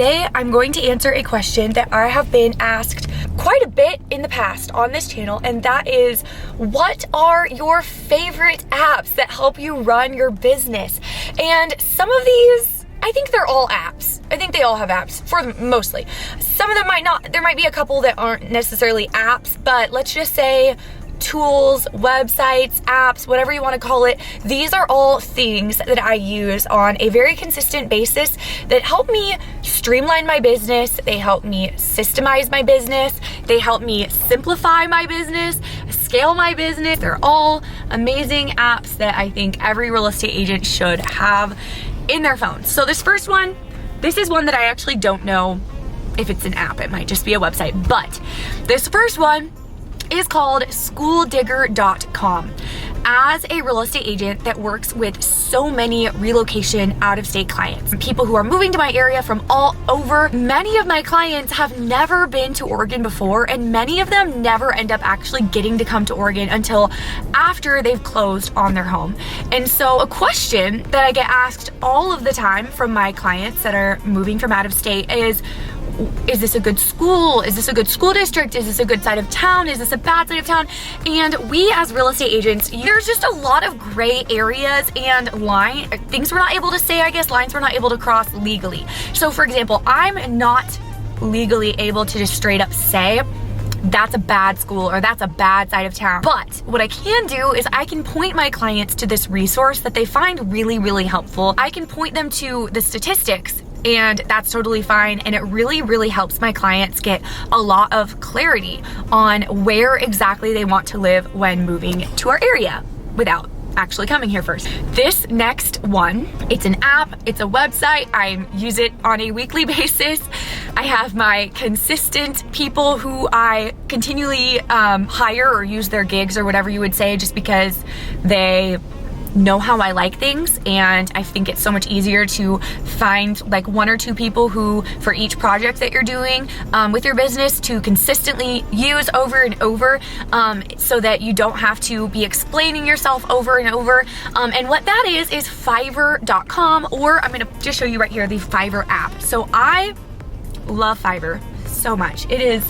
Today, I'm going to answer a question that I have been asked quite a bit in the past on this channel, and that is, what are your favorite apps that help you run your business? And some of these, I think they're all apps. I think they all have apps, for mostly. Some of them might not. There might be a couple that aren't necessarily apps, but let's just say tools, websites, apps, whatever you want to call it. These are all things that I use on a very consistent basis that help me streamline my business. They help me systemize my business. They help me simplify my business, scale my business. They're all amazing apps that I think every real estate agent should have in their phone. So this first one, this is one that I actually don't know if it's an app. It might just be a website, but this first one is called schooldigger.com. As a real estate agent that works with so many relocation out-of-state clients, people who are moving to my area from all over, many of my clients have never been to Oregon before, and many of them never end up actually getting to come to Oregon until after they've closed on their home. And so a question that I get asked all of the time from my clients that are moving from out of state is this a good school? Is this a good school district? Is this a good side of town? Is this a bad side of town? And we as real estate agents, there's just a lot of gray areas and things we're not able to say, I guess, lines we're not able to cross legally. So for example, I'm not legally able to just straight up say that's a bad school or that's a bad side of town. But what I can do is I can point my clients to this resource that they find really, really helpful. I can point them to the statistics, and that's totally fine. And it really, really helps my clients get a lot of clarity on where exactly they want to live when moving to our area without actually coming here first. This next one, it's an app, it's a website. I use it on a weekly basis. I have my consistent people who I continually hire or use their gigs or whatever you would say, just because they know how I like things, and I think it's so much easier to find like one or two people who, for each project that you're doing with your business, to consistently use over and over, so that you don't have to be explaining yourself over and over. And what that is Fiverr.com, or I'm gonna just show you right here, the Fiverr app. So I love Fiverr so much. It is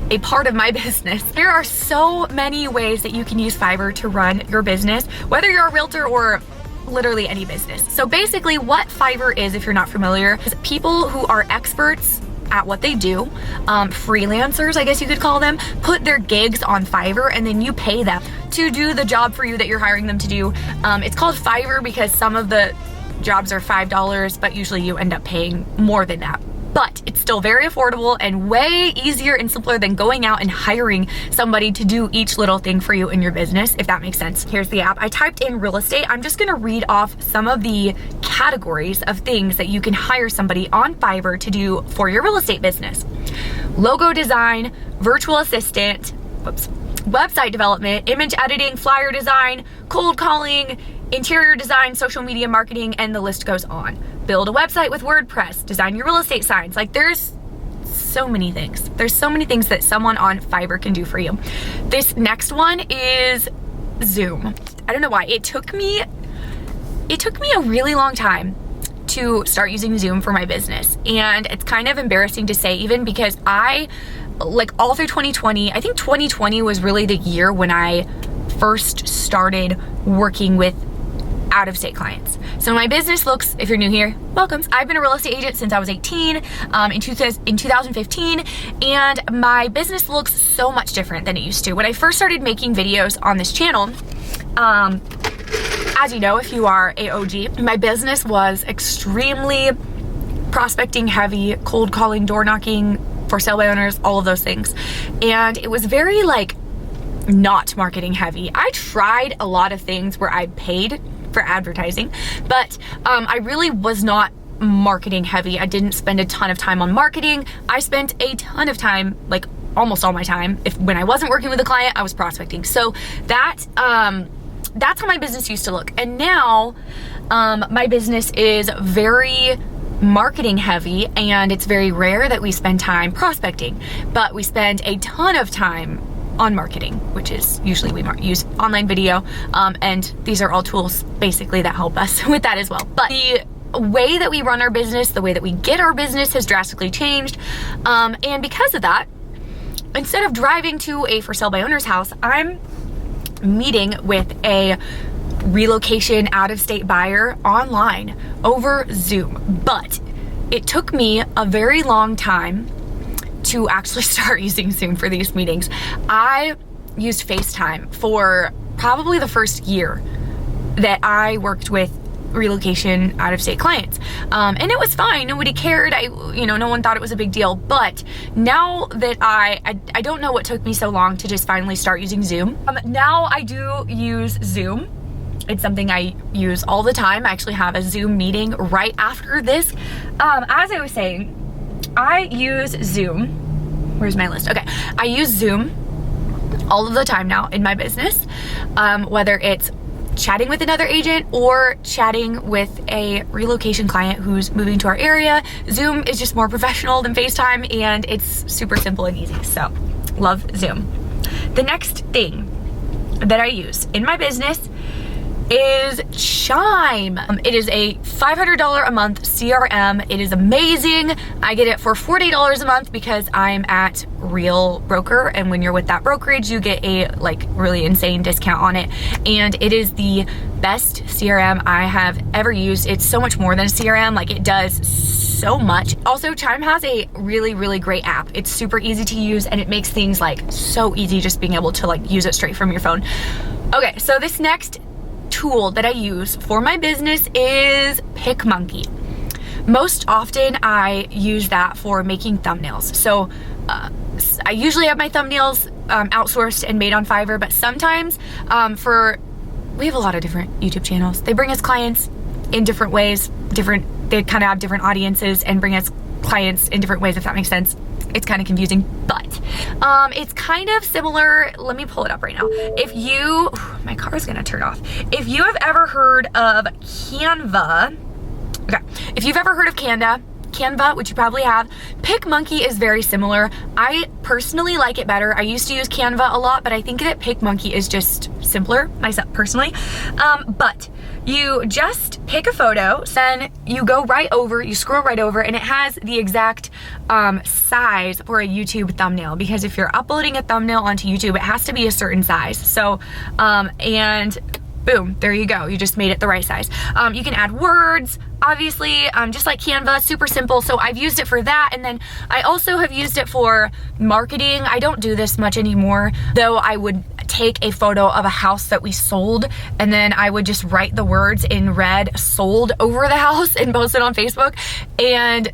a part of my business. There are so many ways that you can use Fiverr to run your business, whether you're a realtor or literally any business. So basically what Fiverr is, if you're not familiar, is people who are experts at what they do, freelancers, I guess you could call them, put their gigs on Fiverr, and then you pay them to do the job for you that you're hiring them to do. It's called Fiverr because some of the jobs are $5, but usually you end up paying more than that. But it's still very affordable and way easier and simpler than going out and hiring somebody to do each little thing for you in your business, if that makes sense. Here's the app. I typed in real estate. I'm just gonna read off some of the categories of things that you can hire somebody on Fiverr to do for your real estate business. Logo design, virtual assistant, website development, image editing, flyer design, cold calling, interior design, social media marketing, and the list goes on. Build a website with WordPress, design your real estate signs. Like, there's so many things. There's so many things that someone on Fiverr can do for you. This next one is Zoom. I don't know why. It took me a really long time to start using Zoom for my business. And it's kind of embarrassing to say, even because all through 2020, I think 2020 was really the year when I first started working with out-of-state clients. So my business looks, if you're new here, welcome. I've been a real estate agent since I was 18, in 2015, and my business looks so much different than it used to. When I first started making videos on this channel, as you know, if you are a OG, my business was extremely prospecting heavy, cold calling, door knocking, for sale by owners, all of those things. And it was very not marketing heavy. I tried a lot of things where I paid for advertising, but I really was not marketing heavy. I didn't spend a ton of time on marketing. I spent a ton of time, almost all my time, when I wasn't working with a client, I was prospecting. So that's how my business used to look. And now my business is very marketing heavy, and it's very rare that we spend time prospecting, but we spend a ton of time on marketing, which is usually we use online video, and these are all tools basically that help us with that as well. But the way that we run our business, the way that we get our business has drastically changed. And because of that, instead of driving to a for sale by owner's house, I'm meeting with a relocation out-of-state buyer online over Zoom. But it took me a very long time to actually start using Zoom for these meetings. I used FaceTime for probably the first year that I worked with relocation out-of-state clients. And it was fine. Nobody cared. No one thought it was a big deal. But now that I don't know what took me so long to just finally start using Zoom. Now I do use Zoom. It's something I use all the time. I actually have a Zoom meeting right after this. As I was saying, I use Zoom. Where's my list? Okay. I use Zoom all of the time now in my business, whether it's chatting with another agent or chatting with a relocation client who's moving to our area. Zoom is just more professional than FaceTime, and it's super simple and easy. So, love Zoom. The next thing that I use in my business is Chime. It is a $500 a month CRM. It is amazing. I get it for $40 a month because I'm at Real Broker, and when you're with that brokerage, you get a really insane discount on it. And it is the best CRM I have ever used. It's so much more than a CRM. It does so much. Also, Chime has a really, really great app. It's super easy to use, and it makes things so easy just being able to use it straight from your phone. Okay, so this next tool that I use for my business is PicMonkey. Most often I use that for making thumbnails. So I usually have my thumbnails outsourced and made on Fiverr, but sometimes we have a lot of different YouTube channels. They bring us clients in different ways, they kind of have different audiences and bring us clients in different ways, if that makes sense. It's kind of confusing, but it's kind of similar. Let me pull it up right now. My car is gonna turn off. If you have ever heard of Canva, okay, if you've ever heard of Canva, which you probably have, PicMonkey is very similar. I personally like it better. I used to use Canva a lot, but I think that PicMonkey is just simpler, myself personally. But you just pick a photo, then you go right over, you scroll right over, and it has the exact size for a YouTube thumbnail, because if you're uploading a thumbnail onto YouTube, it has to be a certain size. So, and boom, there you go. You just made it the right size. You can add words, obviously, just like Canva, super simple. So I've used it for that. And then I also have used it for marketing. I don't do this much anymore, though. I would take a photo of a house that we sold, and then I would just write the words in red "sold" over the house and post it on Facebook. And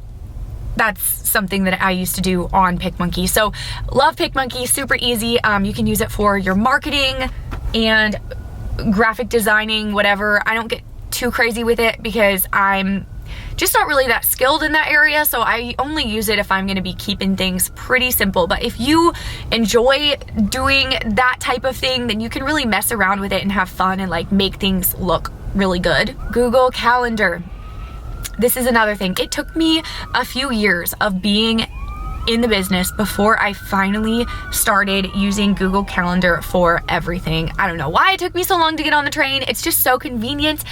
that's something that I used to do on PicMonkey. So love PicMonkey, super easy. You can use it for your marketing and graphic designing, whatever. I don't get too crazy with it because I'm just not really that skilled in that area, so I only use it if I'm going to be keeping things pretty simple. But if you enjoy doing that type of thing, then you can really mess around with it and have fun and make things look really good. Google Calendar. This is another thing. It took me a few years of being in the business before I finally started using Google Calendar for everything. I don't know why it took me so long to get on the train. It's just so convenient.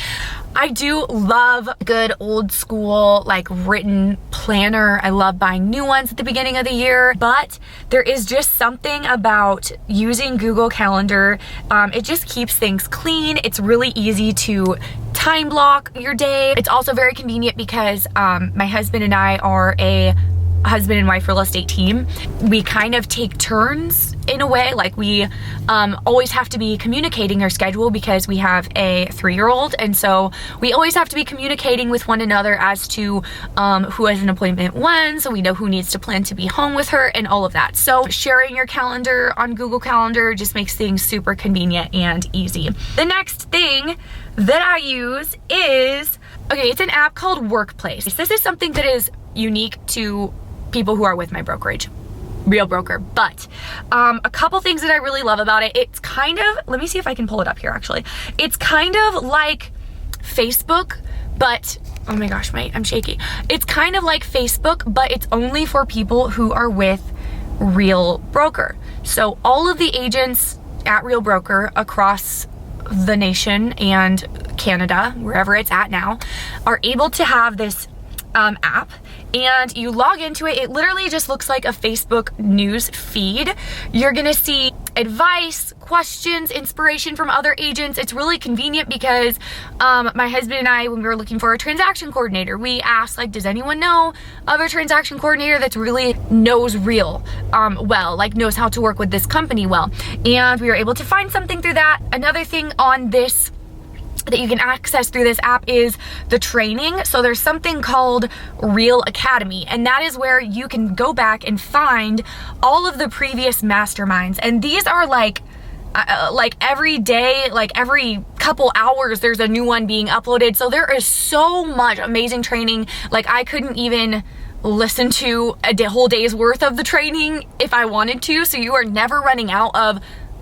I do love good old school written planner. I love buying new ones at the beginning of the year, but there is just something about using Google Calendar. It just keeps things clean. It's really easy to time block your day. It's also very convenient because my husband and I are a husband and wife real estate team. We kind of take turns in a way. We always have to be communicating our schedule because we have a 3-year-old, and so we always have to be communicating with one another as to who has an appointment when, so we know who needs to plan to be home with her and all of that. So sharing your calendar on Google Calendar just makes things super convenient and easy. The next thing that I use is, it's an app called Workplace. This is something that is unique to people who are with my brokerage, Real Broker. But a couple things that I really love about it, it's kind of, let me see if I can pull it up here actually. It's kind of like Facebook, but, oh my gosh, I'm shaky. It's kind of like Facebook, but it's only for people who are with Real Broker. So all of the agents at Real Broker across the nation and Canada, wherever it's at now, are able to have this app, and you log into it. It literally just looks like a Facebook news feed. You're gonna see advice, questions, inspiration from other agents. It's really convenient because my husband and I, when we were looking for a transaction coordinator, we asked, like, does anyone know of a transaction coordinator that's really knows Real well, like knows how to work with this company well? And we were able to find something through that. Another thing on this that you can access through this app is the training. So there's something called Real Academy, and that is where you can go back and find all of the previous masterminds. And these are like every day, like every couple hours, there's a new one being uploaded. So there is so much amazing training. Like, I couldn't even listen to a whole day's worth of the training if I wanted to. So you are never running out of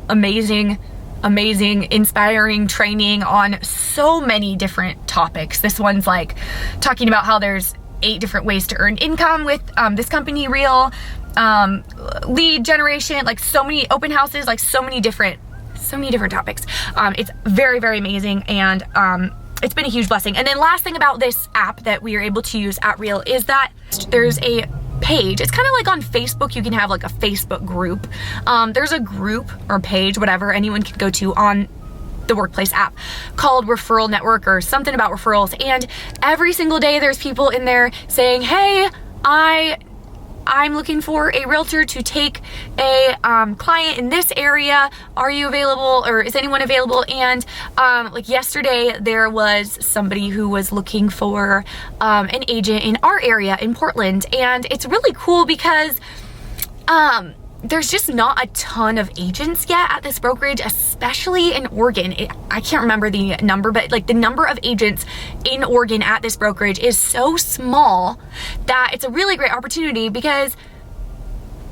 amazing, inspiring training on so many different topics. This one's like talking about how there's 8 different ways to earn income with this company, Real, lead generation, like so many open houses, like so many different topics. It's very, very amazing, and it's been a huge blessing. And then last thing about this app that we are able to use at Real is that there's a page. It's kind of like on Facebook. You can have like a Facebook group. There's a group or page, whatever, anyone can go to on the workplace app called Referral Network or something about referrals. And every single day there's people in there saying, hey, I'm looking for a realtor to take a client in this area. Are you available, or is anyone available? And like yesterday, there was somebody who was looking for an agent in our area in Portland. And it's really cool because there's just not a ton of agents yet at this brokerage, especially in Oregon. I can't remember the number, but like the number of agents in Oregon at this brokerage is so small that it's a really great opportunity, because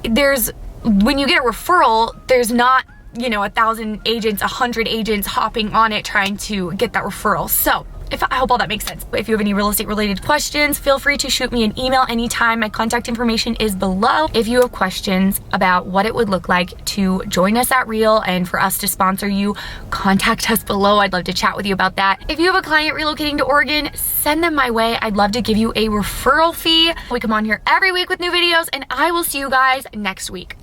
when you get a referral, there's not, 1,000 agents, 100 agents hopping on it trying to get that referral. So I hope all that makes sense. If you have any real estate related questions, feel free to shoot me an email anytime. My contact information is below. If you have questions about what it would look like to join us at Real and for us to sponsor you, contact us below. I'd love to chat with you about that. If you have a client relocating to Oregon, send them my way. I'd love to give you a referral fee. We come on here every week with new videos, and I will see you guys next week.